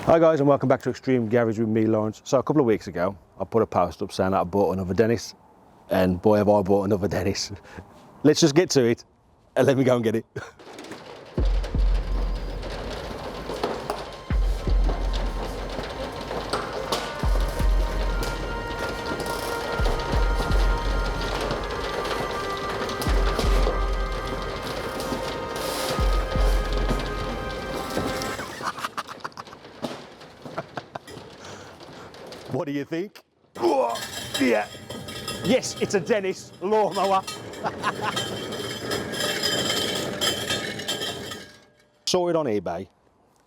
Hi guys, and welcome back to Extreme Garage with me, Lawrence. So a couple of weeks ago, I put a post up saying that I bought another Dennis, and boy have I bought another Dennis. Let's just get to it, and let me go and get it. What do you think? Oh, yeah. Yes, it's a Dennis lawnmower. Saw it on eBay,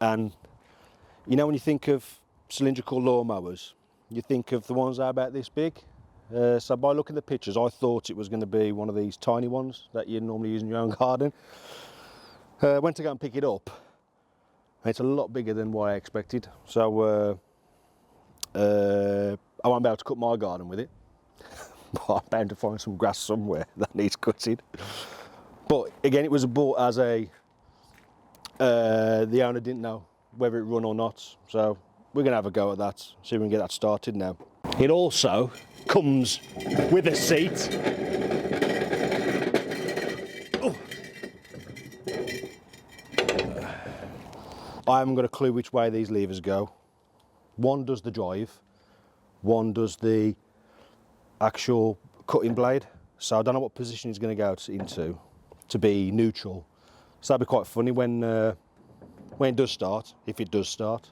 and you know when you think of cylindrical lawnmowers, you think of the ones that are about this big. So by looking at the pictures, I thought it was going to be one of these tiny ones that you normally use in your own garden. Went to go and pick it up, and it's a lot bigger than what I expected. So I won't be able to cut my garden with it, but I'm bound to find some grass somewhere that needs cutting. But again, it was bought as a, the owner didn't know whether it run or not, so we're going to have a go at that, see if we can get that started now. It also comes with a seat. Oh. I haven't got a clue which way these levers go. One does the drive, one does the actual cutting blade. So I don't know what position he's going to go into to be neutral. So that'd be quite funny when it does start, if it does start.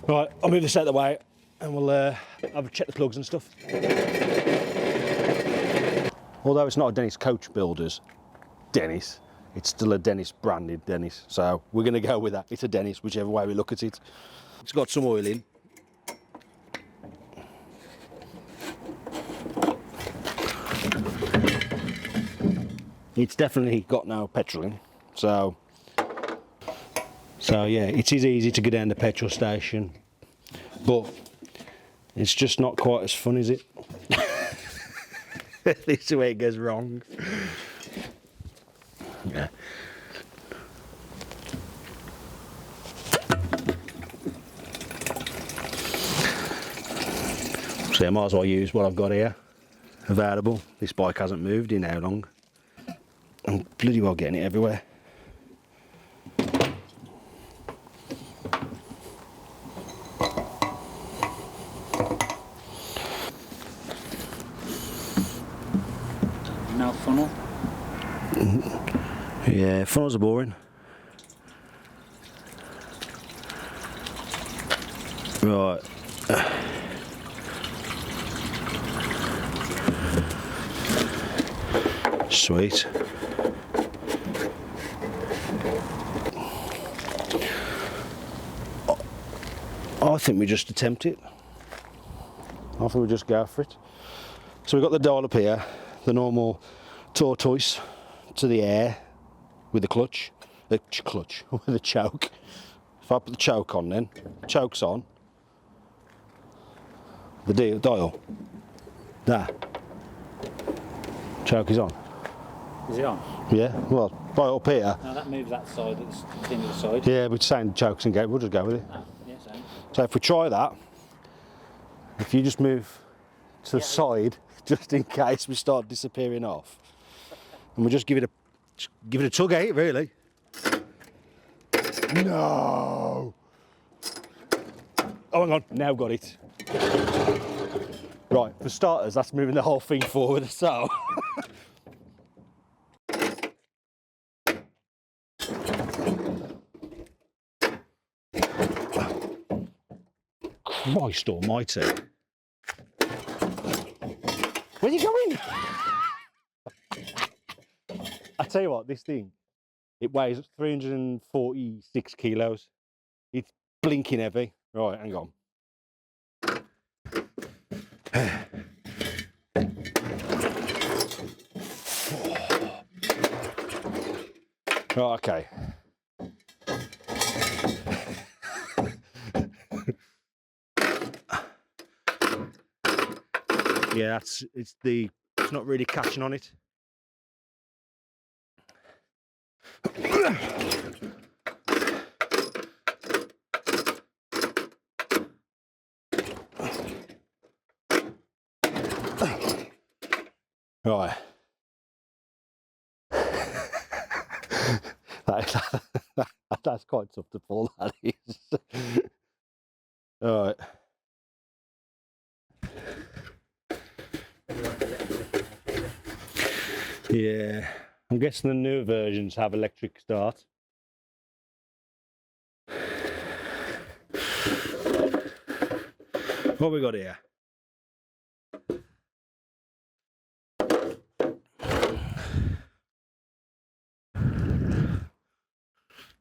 Right, I'll move this out of the way and we'll have a check the plugs and stuff. Although it's not a Dennis Coach Builders Dennis, it's still a Dennis branded Dennis. So we're going to go with that. It's a Dennis, whichever way we look at it. It's got some oil in. It's definitely got no petrol in, so yeah, it is easy to go down the petrol station, but it's just not quite as fun, is it? This is where it goes wrong. Yeah. So I might as well use what I've got here available. This bike hasn't moved in how long? I'm bloody well getting it everywhere. No funnel? Yeah, funnels are boring. Right. Sweet. I think we just attempt it. I think we just go for it. So we've got the dial up here, the normal tortoise to the air with the clutch, with the choke. If I put the choke on then, choke's on. The dial, there. Choke is on. Is it on? Yeah, well, right up here. Now that moves that side, that's the thing to the side. Yeah, we're saying chokes and gate, we'll just go with it. Oh, yeah, same. So if we try that, if you just move to the side, just in case we start disappearing off, and we'll just give it a tug at it, really. No! Oh, hang on, now got it. Right, for starters, that's moving the whole thing forward, so. Christ almighty. Where are you going? I tell you what, this thing, it weighs 346 kilos. It's blinking heavy. Right, hang on. Right, okay. Yeah, it's not really catching on it. Right. That's quite tough to pull, that is. All right. Yeah, I'm guessing the newer versions have electric start. What we got here?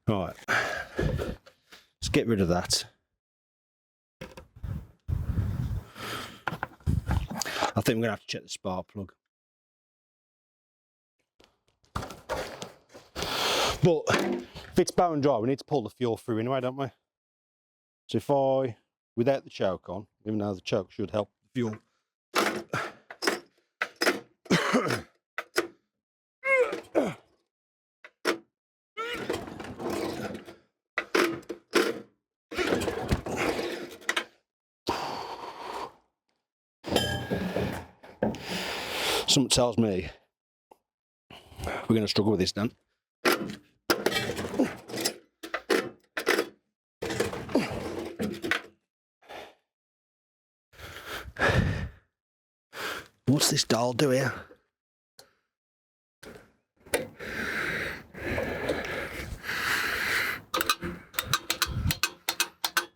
All right. Let's get rid of that. I think we're gonna have to check the spark plug. But if it's bone dry, we need to pull the fuel through anyway, don't we? So if I, without the choke on, even though the choke should help the fuel. Something tells me we're going to struggle with this, Dan. What's this dial do here?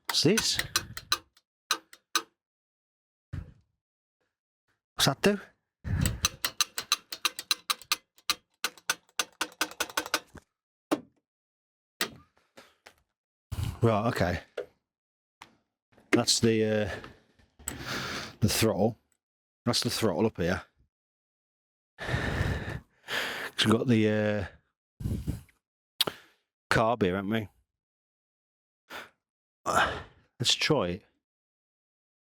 What's this? What's that do? Right, okay. That's the throttle. That's the throttle up here. So we've got the carb here, haven't we? Let's try it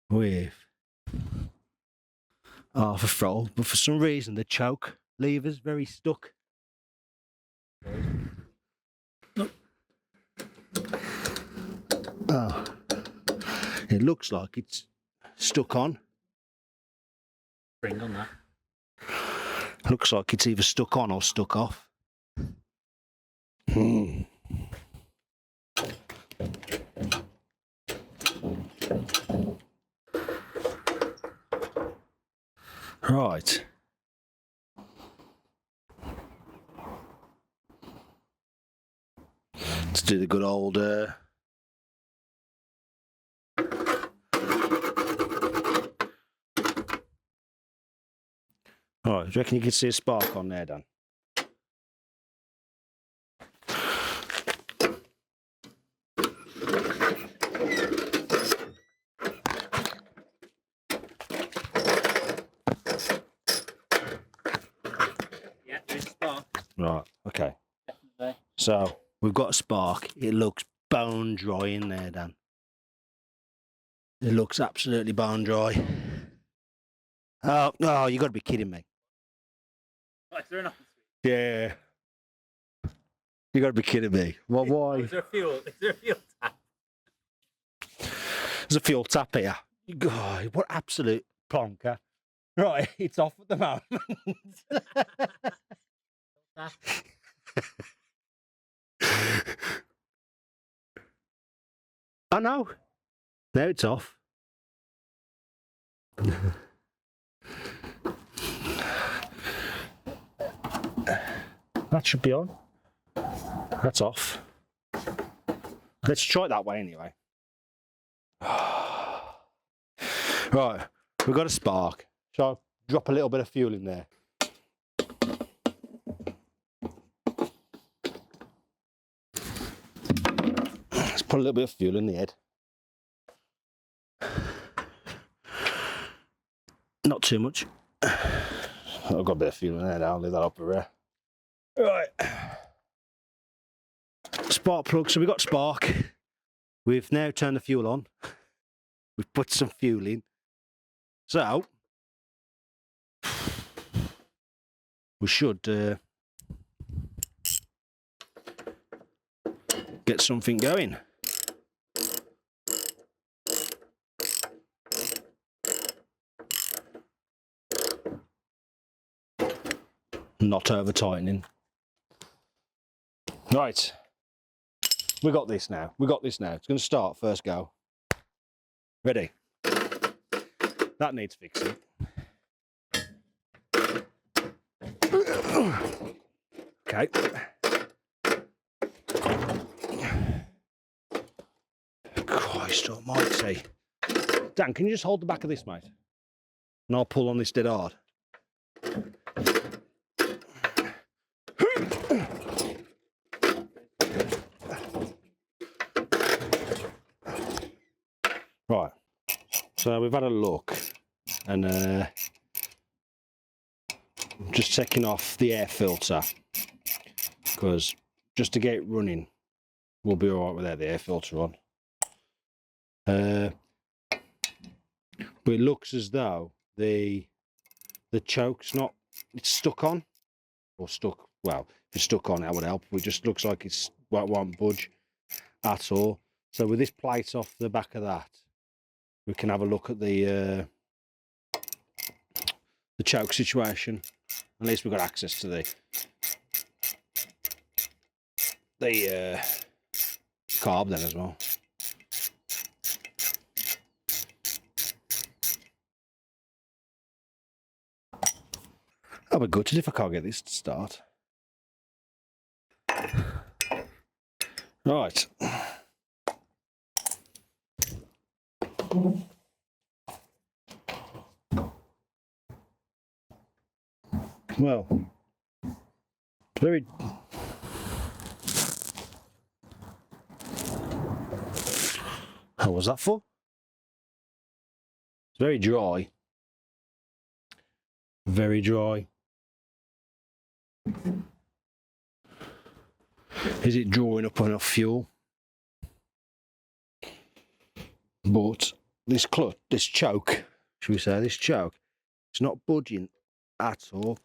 with half a throttle, but for some reason the choke lever's very stuck. Oh, it looks like it's stuck on. Spring on that. Looks like it's either stuck on or stuck off. Right. Let's do the good old All right, do you reckon you can see a spark on there, Dan? Yeah, there's a spark. Right, okay. Definitely. So we've got a spark. It looks bone dry in there, Dan. It looks absolutely bone dry. Oh, no, you got to be kidding me. Right, is there enough? Yeah. You got to be kidding me. Well, why? Is there a fuel? Is there a fuel tap? There's a fuel tap here. God, what absolute plonker. Right, it's off at the moment. I know. There it's off. That should be on. That's off. Let's try it that way anyway. Right, we've got a spark. Shall I drop a little bit of fuel in there? Let's put a little bit of fuel in the head. Not too much. I've got a bit of fuel in there now, I'll leave that up for there. Right. Spark plug, so we've got spark. We've now turned the fuel on. We've put some fuel in. So, we should get something going. not over tightening. Right, we got this now. We got this now. It's going to start first go. Ready? That needs fixing. Okay. Christ almighty. Dan, can you just hold the back of this, mate? And I'll pull on this dead hard. Right. So we've had a look and just checking off the air filter because just to get it running, we'll be all right without the air filter on. But it looks as though the choke's not, it's stuck on, or stuck, well, if it's stuck on, that would help. It just looks like it's won't budge at all. So with this plate off the back of that, we can have a look at the choke situation. At least we've got access to the carb then as well. I'll be gutted if I can't get this to start. Right. Well, very... What was that for? It's very dry. Very dry. Is it drawing up enough fuel? But this clutch, this choke, should we say, this choke, it's not budging at all.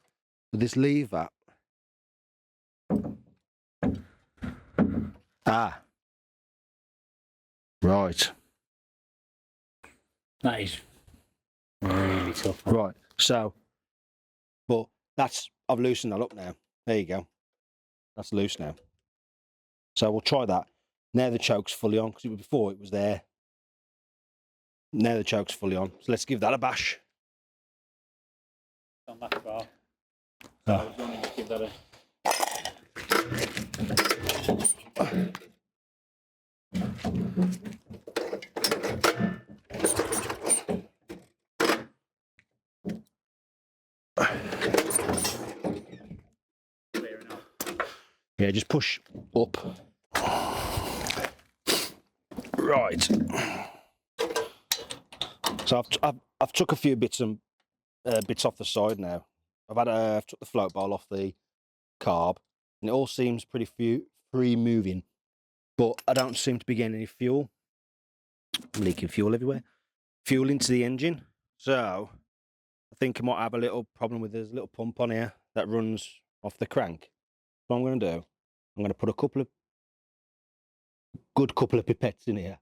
With this lever. Ah. Right. That is really tough. Right. So, but that's, I've loosened that up now. There you go. That's loose now. So we'll try that. Now the choke's fully on, because before it was there. Now the choke's fully on. So let's give that a bash. On that bar. Oh. I was going to give that a... Clearing out. Yeah, just push up. Right. So I've took a few bits and bits off the side now. I've took the float bowl off the carb, and it all seems pretty free moving, but I don't seem to be getting any fuel. I'm leaking fuel everywhere. Fuel into the engine. So I think I might have a little problem with there's a little pump on here that runs off the crank. What I'm going to do, I'm going to put a good couple of pipettes in here.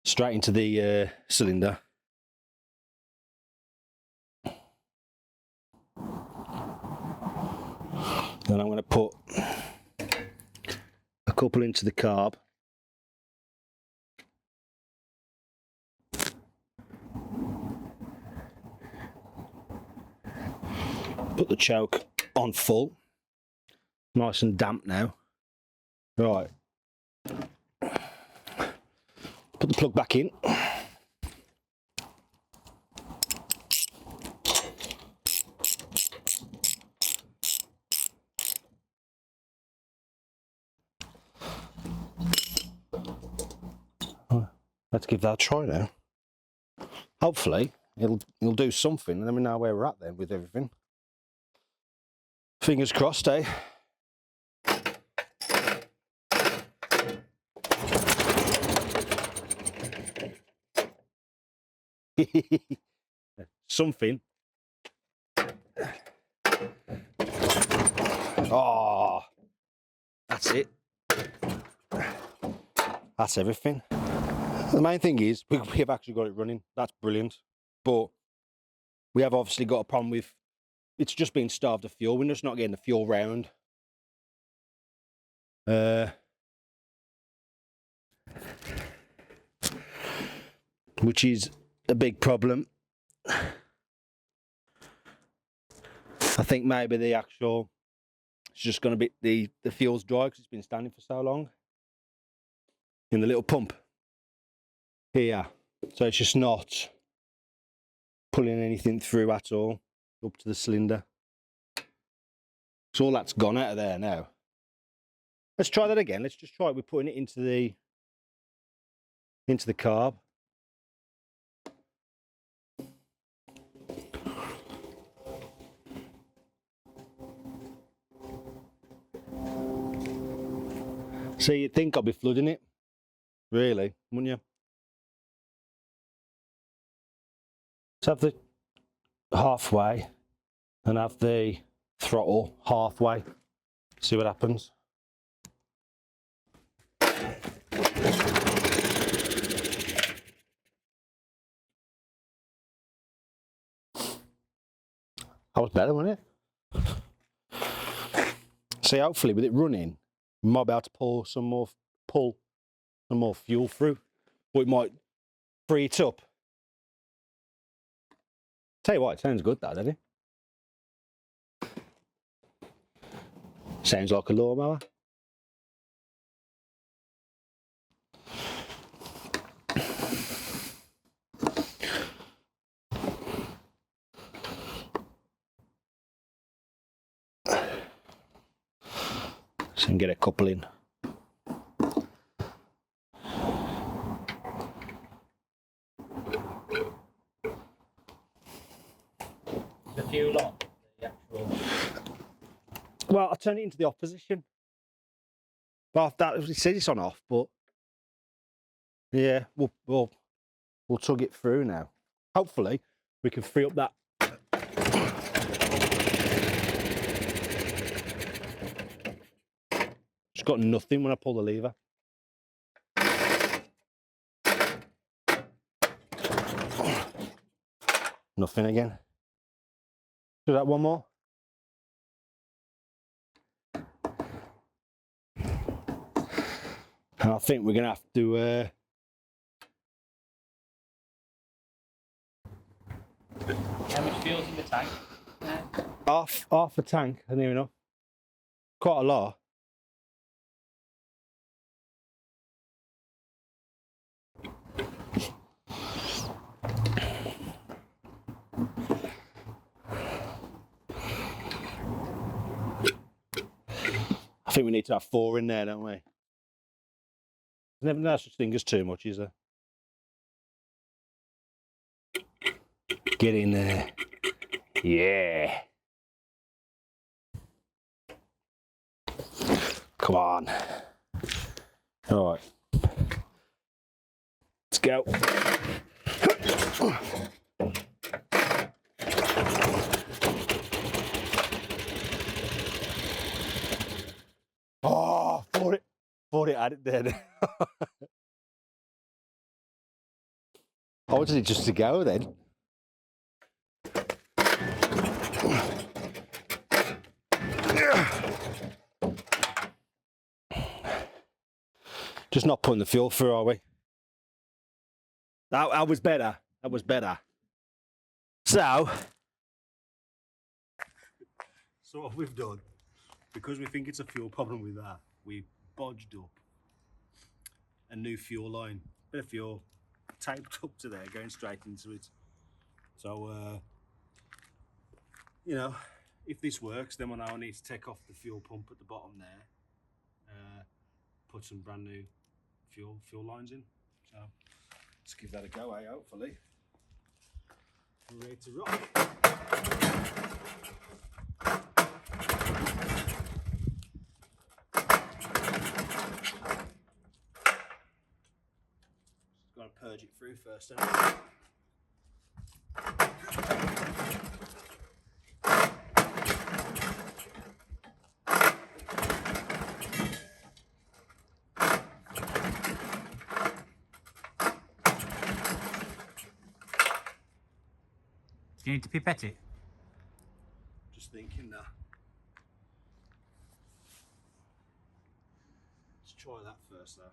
Straight into the cylinder. Then I'm going to put a couple into the carb. Put the choke on full. Nice and damp now. Right. Put the plug back in. Let's give that a try now. Hopefully it'll do something, and then we know where we're at then with everything. Fingers crossed, eh? Something. Oh, that's it. That's everything. The main thing is we have actually got it running. That's brilliant. But we have obviously got a problem with it's just been starved of fuel. We're just not getting the fuel round. Which is a big problem. I think maybe the actual, it's just going to be the fuel's dry because it's been standing for so long in the little pump here. So it's just not pulling anything through at all up to the cylinder. So all that's gone out of there now. Let's try that again. Let's just try it with putting it into the carb. So you'd think I'll be flooding it, really, wouldn't you? Let's have the halfway and have the throttle halfway. See what happens. That was better, wasn't it? See, hopefully with it running, we might be able to pull some more fuel through, or it might free it up. Tell you what, it sounds good, that, doesn't it? Sounds like a lawnmower. So I can get a couple in. The fuel on the actual. Well, I'll turn it into the off position. Well, it says it's on off, but yeah, we'll tug it through now. Hopefully, we can free up that. Just got nothing when I pull the lever. Nothing again. Do that one more. And I think we're gonna have to How much fuel's in the tank? half a tank, I don't even know. Quite a lot. I think we need to have 4 in there, don't we? There's never no such thing as too much, is there? Get in there. Yeah. Come on. All right. Let's go. Oh, thought it had it then. I wanted it just to go then. Just not putting the fuel through, are we? That was better. That was better. So what we've done, because we think it's a fuel problem with that, we bodged up a new fuel line. Bit of fuel taped up to there, going straight into it. So, you know, if this works, then we'll now need to take off the fuel pump at the bottom there, put some brand new fuel lines in. So let's give that a go, eh? Hopefully we're ready to rock. Got to purge it through first, haven't we? Do you need to pipette it? just thinking that. Let's try that first though.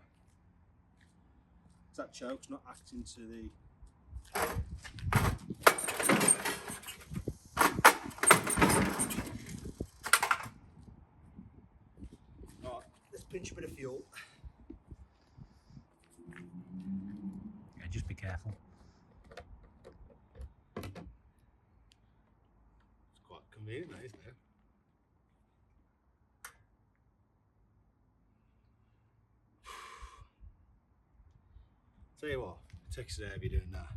That choke's not acting to the right, let's pinch a bit of fuel. Yeah, just be careful. It's quite convenient, that, isn't it? Tell you what, it takes it heavy doing that.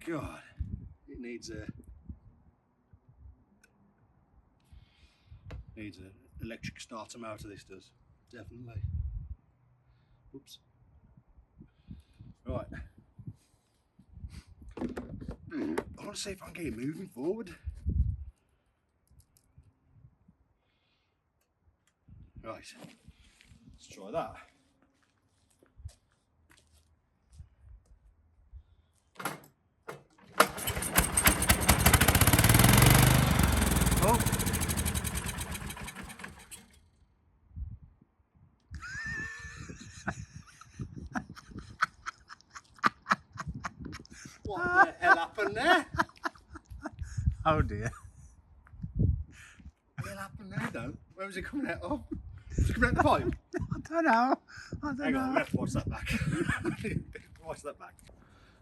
God, it needs an electric starter motor, this does. Definitely. Oops. Right. I want to see if I can get it moving forward. Right. Let's try that. Oh. What the hell happened there? Oh dear. What the hell happened there, though? Where was it coming out of? Was it coming out the pipe? I don't know. Hang on, we have to watch that back. Watch that back.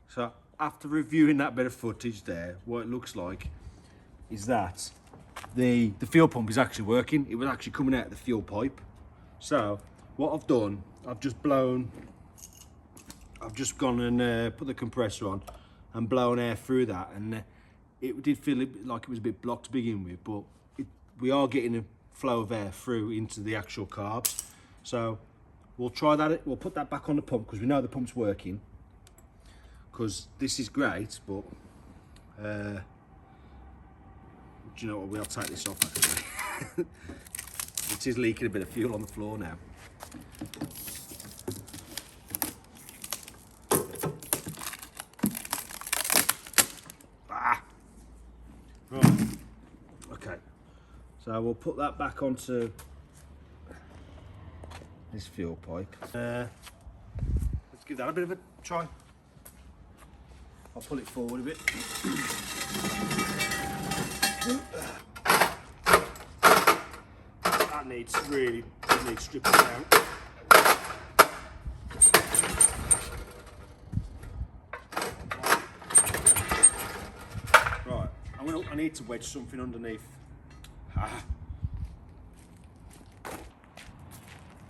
So, after reviewing that bit of footage there, what it looks like is that the fuel pump is actually working. It was actually coming out of the fuel pipe. So, what I've done, I've just gone and put the compressor on and blown air through that, and it did feel like it was a bit blocked to begin with, but we are getting a flow of air through into the actual carbs. So we'll try that. We'll put that back on the pump because we know the pump's working. Because this is great, but do you know what? We'll take this off actually. It is leaking a bit of fuel on the floor now. Right. Okay. So we'll put that back onto this fuel pipe. Let's give that a bit of a try. I'll pull it forward a bit. That needs stripping down. Right, I need to wedge something underneath.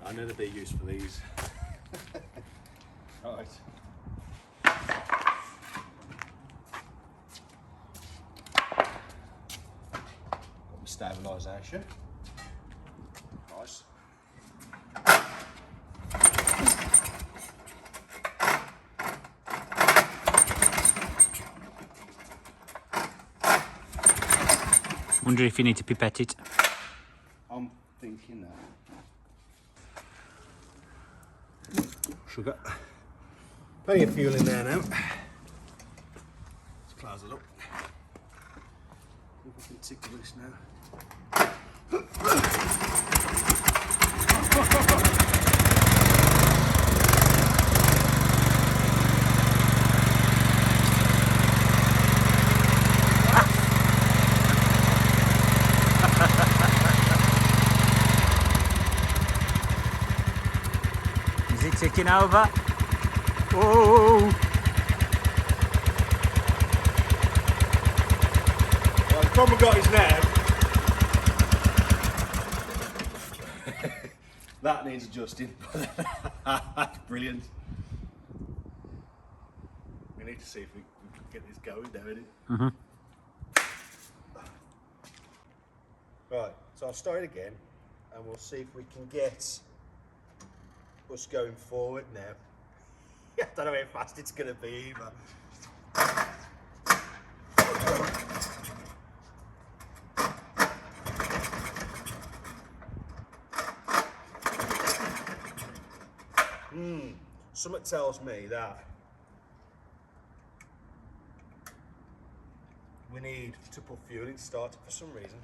I know there'd be use for these. Right. Got my stabilisation. Nice. Wonder if you need to pipette it. I'm thinking that. Sugar. Plenty of fuel in there now. Let's close it up. See if we can tickle this now. Is it ticking over? Oh! Well, the problem got is now. That needs adjusting. That's brilliant. We need to see if we can get this going now, innit? Mm-hmm. Right, so I'll start it again and we'll see if we can get us going forward now. I don't know how fast it's going to be either. Something tells me that we need to put fuel in to start for some reason.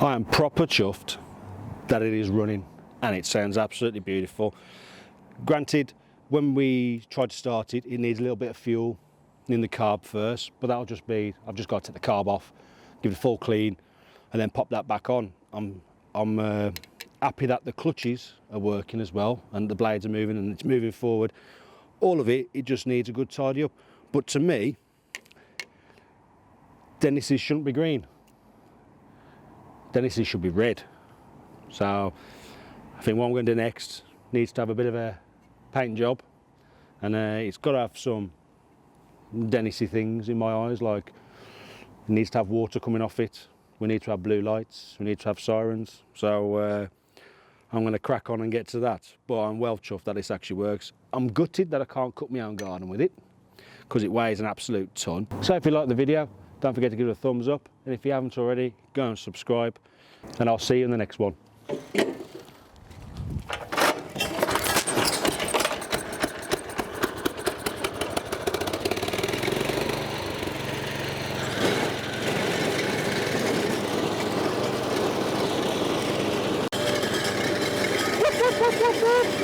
I am proper chuffed that it is running and it sounds absolutely beautiful. Granted, when we tried to start it, it needs a little bit of fuel in the carb first, but that'll just be, I've just got to take the carb off, give it a full clean and then pop that back on. I'm happy that the clutches are working as well and the blades are moving and it's moving forward. All of it, it just needs a good tidy up. But to me, Dennis's shouldn't be green. Dennis's should be red. So I think what I'm going to do next needs to have a bit of a paint job, and it's got to have some Dennisy things in my eyes, like it needs to have water coming off it, we need to have blue lights, we need to have sirens. So I'm going to crack on and get to that, but I'm well chuffed that this actually works. I'm gutted that I can't cut my own garden with it because it weighs an absolute ton. So if you like the video, don't forget to give it a thumbs up, and if you haven't already, go and subscribe, and I'll see you in the next one. Whoop, whoop, whoop, whoop, whoop.